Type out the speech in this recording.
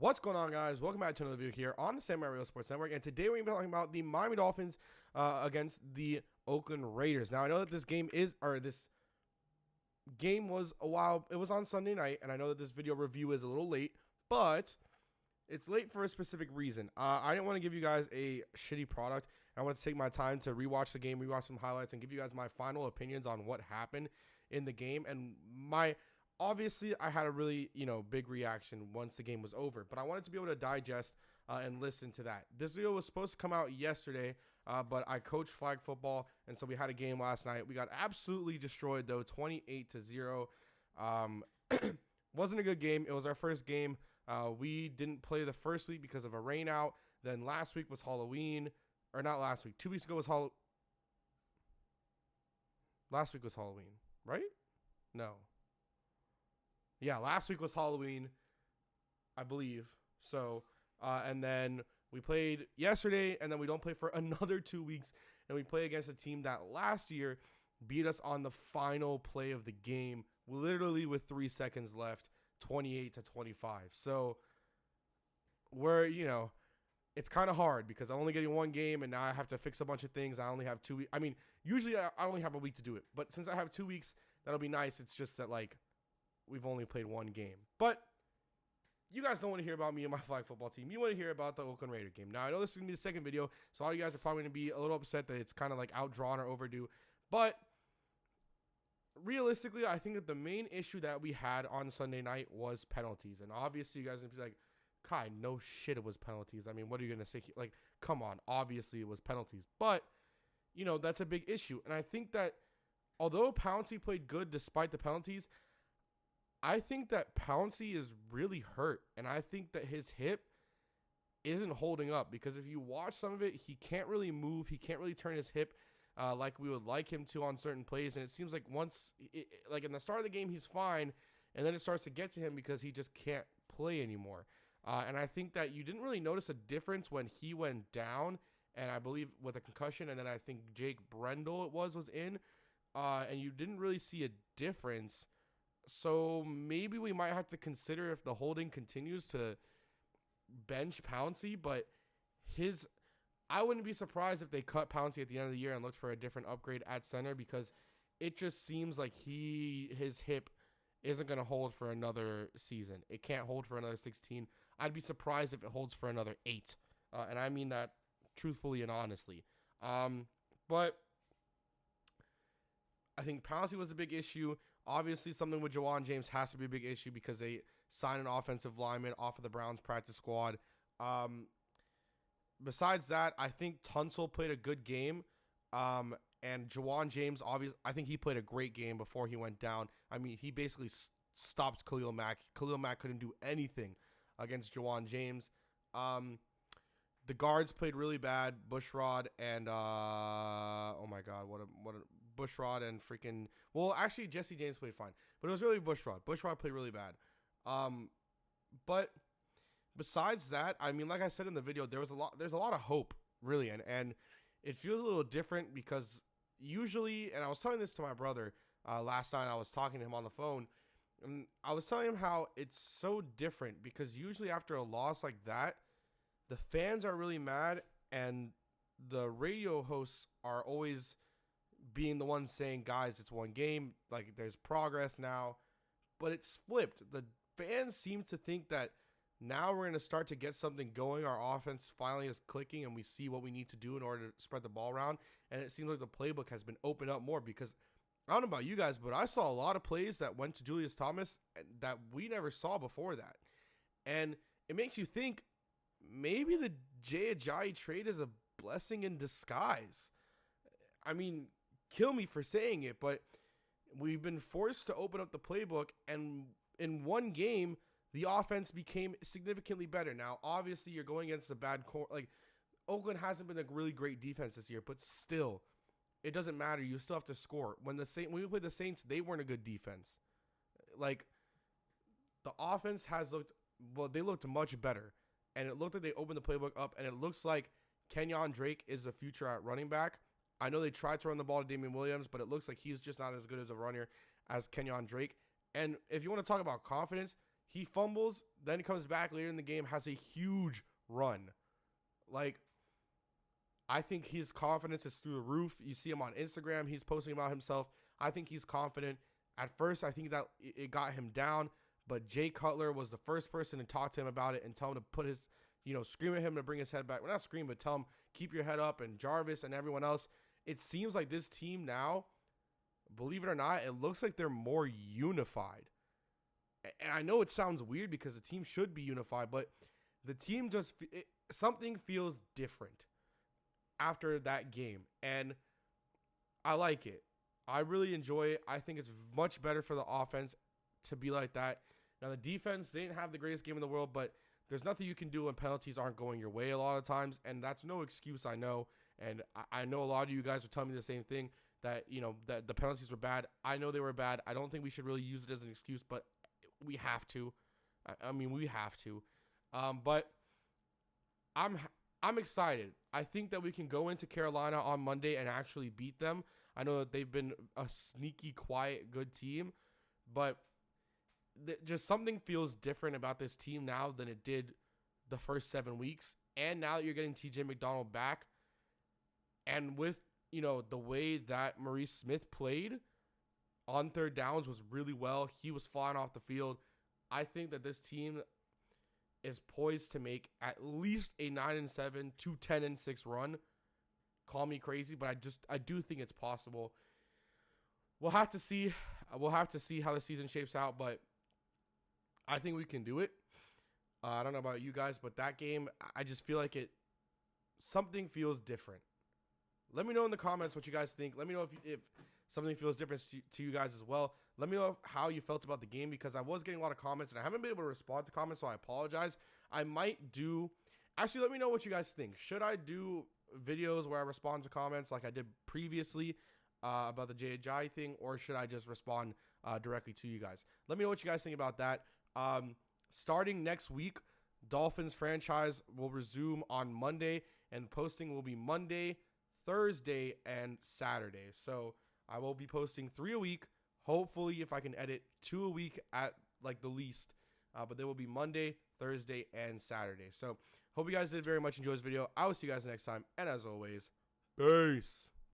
What's going on, guys? Welcome back to another video here on the Samurai Real Sports Network, and today we're going to be talking about the Miami Dolphins against the Oakland Raiders. Now, I know that this game was a while. It was on Sunday night, and I know that this video review is a little late, but it's late for a specific reason. I didn't want to give you guys a shitty product. I want to take my time to rewatch the game, rewatch some highlights, and give you guys my final opinions on what happened in the game. And obviously, I had a really, big reaction once the game was over, but I wanted to be able to digest and listen to that. This video was supposed to come out yesterday, but I coach flag football, and so we had a game last night. We got absolutely destroyed, though, 28-0. Wasn't a good game. It was our first game. We didn't play the first week because of a rain out. Then last week was Halloween, or not last week. 2 weeks ago was Last week was Halloween, right? No. Yeah, last week was Halloween, I believe. So, and then we played yesterday, and then we don't play for another 2 weeks, and we play against a team that last year beat us on the final play of the game, literally with 3 seconds left, 28-25. So, it's kind of hard because I'm only getting one game, and now I have to fix a bunch of things. I only have 2 weeks. I mean, usually I only have a week to do it, but since I have 2 weeks, that'll be nice. It's just that, we've only played one game. But you guys don't want to hear about me and my flag football team. You want to hear about the Oakland Raider game. Now, I know this is going to be the second video, so all you guys are probably going to be a little upset that it's kind of outdrawn or overdue. But realistically, I think that the main issue that we had on Sunday night was penalties. And obviously, you guys are going to be like, Kai, no shit, it was penalties. I mean, what are you going to say? Come on. Obviously, it was penalties. But, that's a big issue. And I think that although Pouncey played good despite the penalties, I think that Pouncey is really hurt, and I think that his hip isn't holding up because if you watch some of it, he can't really move. He can't really turn his hip like we would like him to on certain plays, and it seems like in the start of the game, he's fine, and then it starts to get to him because he just can't play anymore. And I think that you didn't really notice a difference when he went down, and I believe with a concussion, and then I think Jake Brendel was in, and you didn't really see a difference. So maybe we might have to consider if the holding continues to bench Pouncey, but I wouldn't be surprised if they cut Pouncey at the end of the year and looked for a different upgrade at center because it just seems like his hip isn't going to hold for another season. It can't hold for another 16. I'd be surprised if it holds for another 8. And I mean that truthfully and honestly. But I think Pouncey was a big issue. Obviously, something with Juwan James has to be a big issue because they signed an offensive lineman off of the Browns practice squad. Besides that, I think Tunsil played a good game. And Juwan James, obviously, I think he played a great game before he went down. I mean, he basically stopped Khalil Mack. Khalil Mack couldn't do anything against Juwan James. The guards played really bad. Bushrod and oh my god, what a Bushrod and freaking. Well, actually, Jesse James played fine, but it was really Bushrod. Bushrod played really bad. But besides that, I mean, like I said in the video, there's a lot of hope, really, and it feels a little different because usually, and I was telling this to my brother last night. I was talking to him on the phone, and I was telling him how it's so different because usually after a loss like that, the fans are really mad, and the radio hosts are always being the ones saying, guys, it's one game, there's progress now. But it's flipped. The fans seem to think that now we're going to start to get something going. Our offense finally is clicking, and we see what we need to do in order to spread the ball around. And it seems like the playbook has been opened up more because I don't know about you guys, but I saw a lot of plays that went to Julius Thomas that we never saw before that. And it makes you think, maybe the Jay Ajayi trade is a blessing in disguise. I mean, kill me for saying it, but we've been forced to open up the playbook, and in one game, the offense became significantly better. Now, obviously, you're going against a bad core. Oakland hasn't been a really great defense this year, but still, it doesn't matter. You still have to score. When we played the Saints, they weren't a good defense. The offense they looked much better. And it looked like they opened the playbook up, and it looks like Kenyon Drake is the future at running back. I know they tried to run the ball to Damian Williams, but it looks like he's just not as good as a runner as Kenyon Drake. And if you want to talk about confidence, He fumbles, then comes back later in the game, has a huge run. Like, I think his confidence is through the roof. You see him on Instagram. He's posting about himself. I think he's confident. At first, I think that it got him down, but Jay Cutler was the first person to talk to him about it and tell him to put his, scream at him to bring his head back. Well, not scream, but tell him, keep your head up. And Jarvis and everyone else, it seems like this team now, believe it or not, it looks like they're more unified. And I know it sounds weird because the team should be unified, but the team just, something feels different after that game. And I like it. I really enjoy it. I think it's much better for the offense to be like that. Now, the defense, they didn't have the greatest game in the world, but there's nothing you can do when penalties aren't going your way a lot of times, and that's no excuse, I know. And I know a lot of you guys would tell me the same thing, that, that the penalties were bad. I know they were bad. I don't think we should really use it as an excuse, but we have to. I mean, we have to. But I'm excited. I think that we can go into Carolina on Monday and actually beat them. I know that they've been a sneaky, quiet, good team, but just something feels different about this team now than it did the first 7 weeks. And now that you're getting TJ McDonald back, and with, the way that Maurice Smith played on third downs was really well. He was flying off the field. I think that this team is poised to make at least a 9-7 to 10-6 run. Call me crazy, but I do think it's possible. We'll have to see. We'll have to see how the season shapes out, but I think we can do it. I don't know about you guys, but that game, I just feel like something feels different. Let me know in the comments what you guys think. Let me know if something feels different to you guys as well. Let me know how you felt about the game, because I was getting a lot of comments and I haven't been able to respond to comments, so I apologize. I might do. Actually, let me know what you guys think. Should I do videos where I respond to comments like I did previously about the J.J. thing, or should I just respond directly to you guys? Let me know what you guys think about that. Starting next week, Dolphins franchise will resume on Monday, and posting will be Monday, Thursday, and Saturday. So I will be posting 3 a week. Hopefully, if I can edit 2 a week at like the least. But they will be Monday, Thursday, and Saturday. So hope you guys did very much enjoy this video. I will see you guys next time. And as always, peace.